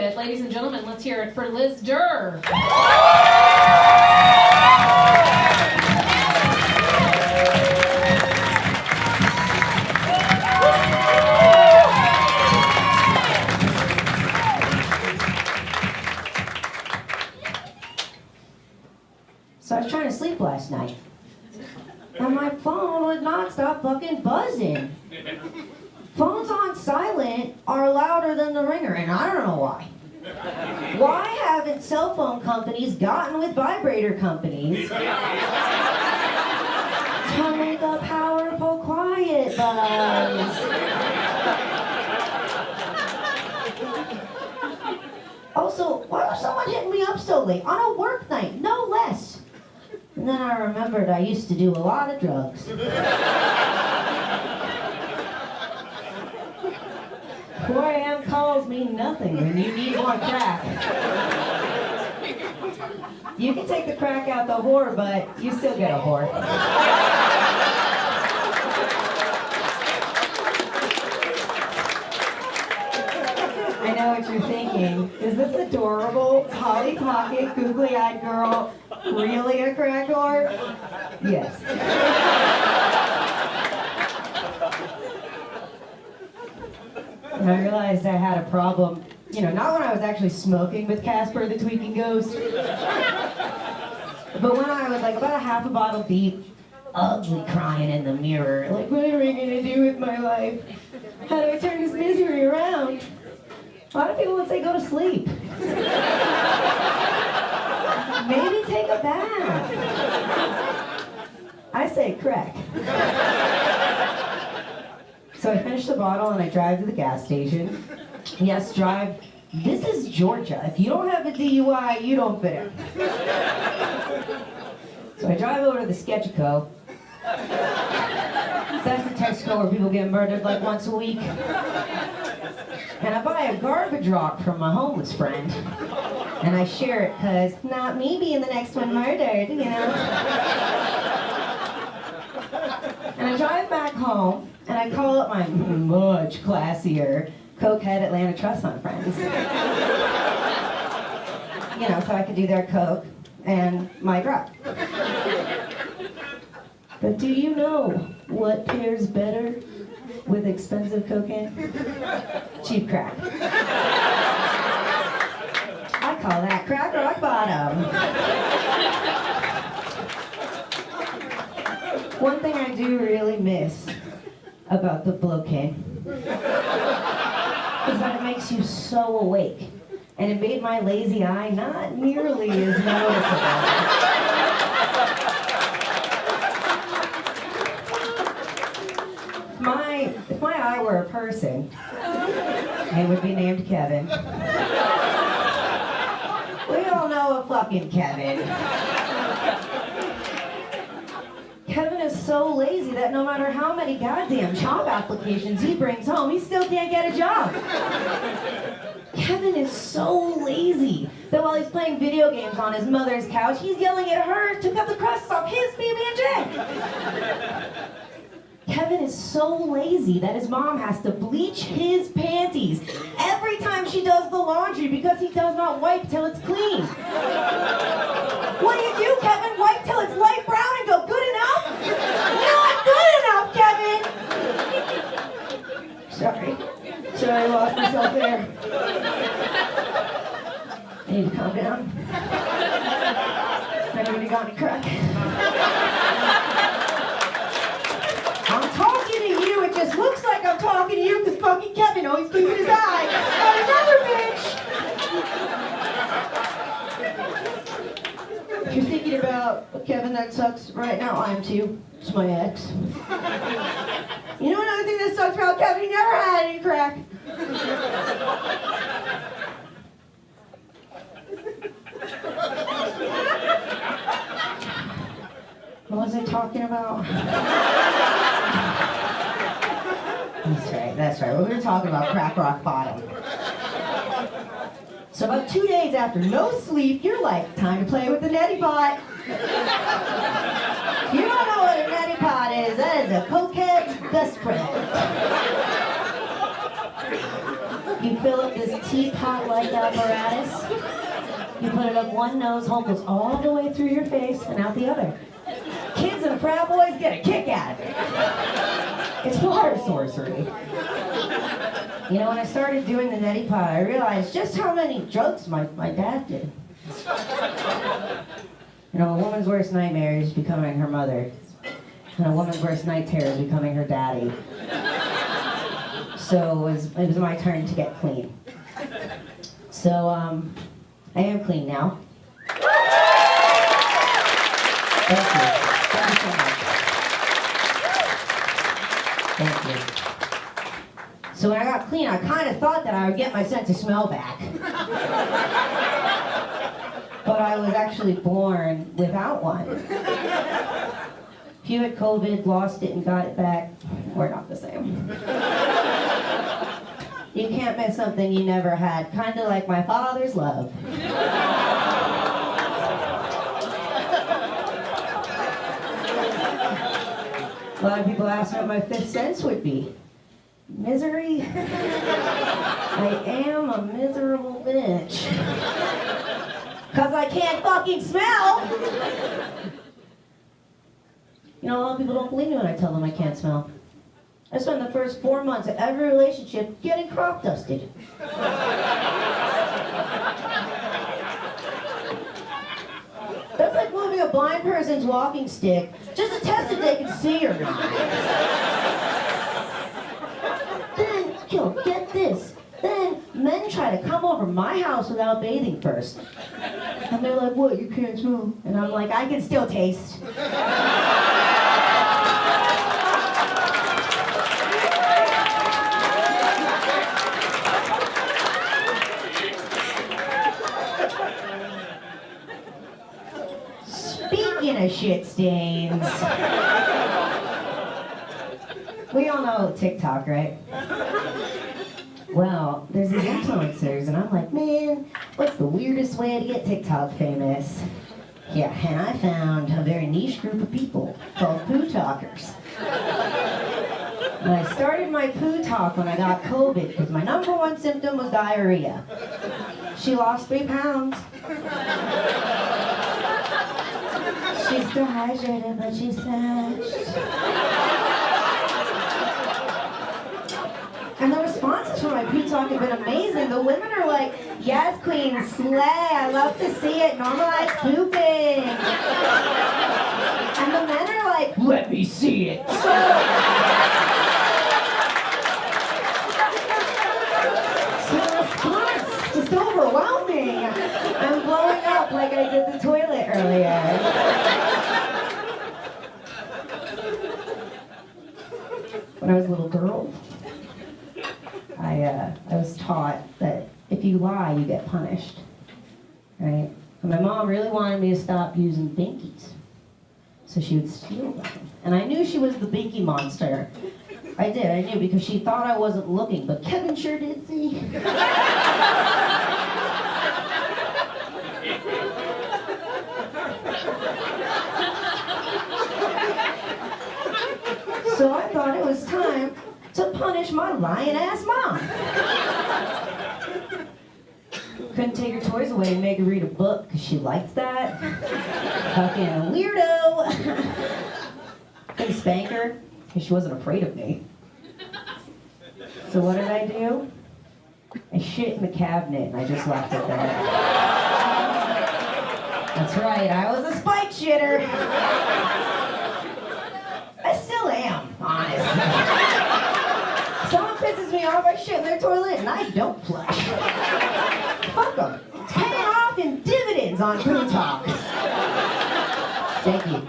it. Ladies and gentlemen, let's hear it for Liz Derr. So I was trying to sleep last night, and my phone would not stop fucking buzzing. Phones on silent are louder than the ringer, and I don't know why. Why haven't cell phone companies gotten with vibrator companies to make a powerful quiet buzz? Also, why was someone hitting me up so late on a work night, no less? And then I remembered I used to do a lot of drugs. 4 a.m. calls mean nothing when you need more crack. You can take the crack out the whore, but you still get a whore. I know what you're thinking. Is this adorable, Polly Pocket, googly-eyed girl really a crack whore? Yes. And I realized I had a problem, not when I was actually smoking with Casper the Tweaking Ghost, but when I was like about a half a bottle deep, ugly crying in the mirror, like, what am I gonna do with my life? How do I turn this misery around? A lot of people would say go to sleep. Maybe take a bath. I say crack. So I finish the bottle and I drive to the gas station. Yes, drive. This is Georgia. If you don't have a DUI, you don't fit in. So I drive over to the Sketchico. That's the Texaco where people get murdered like once a week. And I buy a garbage rock from my homeless friend. And I share it because not me being the next one murdered, And I drive back home. And I call up my much classier cokehead Atlanta Trust Fund friends. So I could do their coke and my drug. But do you know what pairs better with expensive cocaine? Cheap crack. I call that crack rock bottom. One thing I do really miss about the blocaine is that it makes you so awake, and it made my lazy eye not nearly as noticeable. If my eye were a person, it would be named Kevin. We all know a fucking Kevin. Kevin is so lazy that no matter how many goddamn job applications he brings home, he still can't get a job. Kevin is so lazy that while he's playing video games on his mother's couch, he's yelling at her to cut the crusts off his PB&J. Kevin is so lazy that his mom has to bleach his panties every time she does the laundry because he does not wipe till it's clean. What do, Kevin? Wipe till it's light brown and go, good enough? Not good enough, Kevin! Sorry, I lost myself there. I need to calm down. Anybody got any crack? I'm talking to you, it just looks like I'm talking to you because fucking Kevin always keeping his eye on another bitch! If you're thinking about a Kevin that sucks right now, I am too. It's my ex. You know another thing that sucks about Kevin? He never had any crack. What was I talking about? That's right. We were talking about crack rock bottom. So about 2 days after no sleep, you're like, time to play with the neti pot. If you don't know what a neti pot is, that is a cokehead's best friend. You fill up this teapot-like apparatus. You put it up one nose, hole goes all the way through your face and out the other. Kids and frat boys get a kick out of it. It's water sorcery. You know, when I started doing the neti pot, I realized just how many drugs my dad did. You know, a woman's worst nightmare is becoming her mother. And a woman's worst night terror is becoming her daddy. So it was my turn to get clean. So, I am clean now. Thank you. Thank you so much. Thank you. So when I got clean, I kind of thought that I would get my sense of smell back. But I was actually born without one. If you had COVID, lost it, and got it back, we're not the same. You can't miss something you never had, kind of like my father's love. A lot of people ask what my fifth sense would be. Misery? I am a miserable bitch. 'Cause I can't fucking smell! You know, a lot of people don't believe me when I tell them I can't smell. I spent the first 4 months of every relationship getting crop dusted. That's like moving a blind person's walking stick just to test if they can see or not. Then, get this. Then men try to come over my house without bathing first. And they're like, what, you can't smell? And I'm like, I can still taste. Speaking of shit stains. We all know TikTok, right? Well, there's these influencers, and I'm like, man, what's the weirdest way to get TikTok famous? Yeah, and I found a very niche group of people called poo talkers. And I started my poo talk when I got COVID, because my #1 symptom was diarrhea. She lost 3 pounds. She's still hydrated, but she's snatched. And the responses from my poo talk have been amazing. The women are like, yes, queen, slay, I love to see it, normalize pooping. And the men are like, let me see it. So the response is just overwhelming. I'm blowing up like I did the toilet earlier. When I was a little girl, I was taught that if you lie, you get punished, right? And my mom really wanted me to stop using binkies, so she would steal them. And I knew she was the binky monster. I did, I knew, because she thought I wasn't looking, but Kevin sure did see. So I thought it was time to punish my lying-ass mom. Couldn't take her toys away and make her read a book because she liked that. Fucking weirdo. Couldn't spank her because she wasn't afraid of me. So what did I do? I shit in the cabinet and I just left it there. That's right, I was a spike shitter. I still am, honestly. Someone pisses me off, I shit in their toilet, and I don't flush. Fuck them. It's paying off in dividends on Poo Talk. Thank you.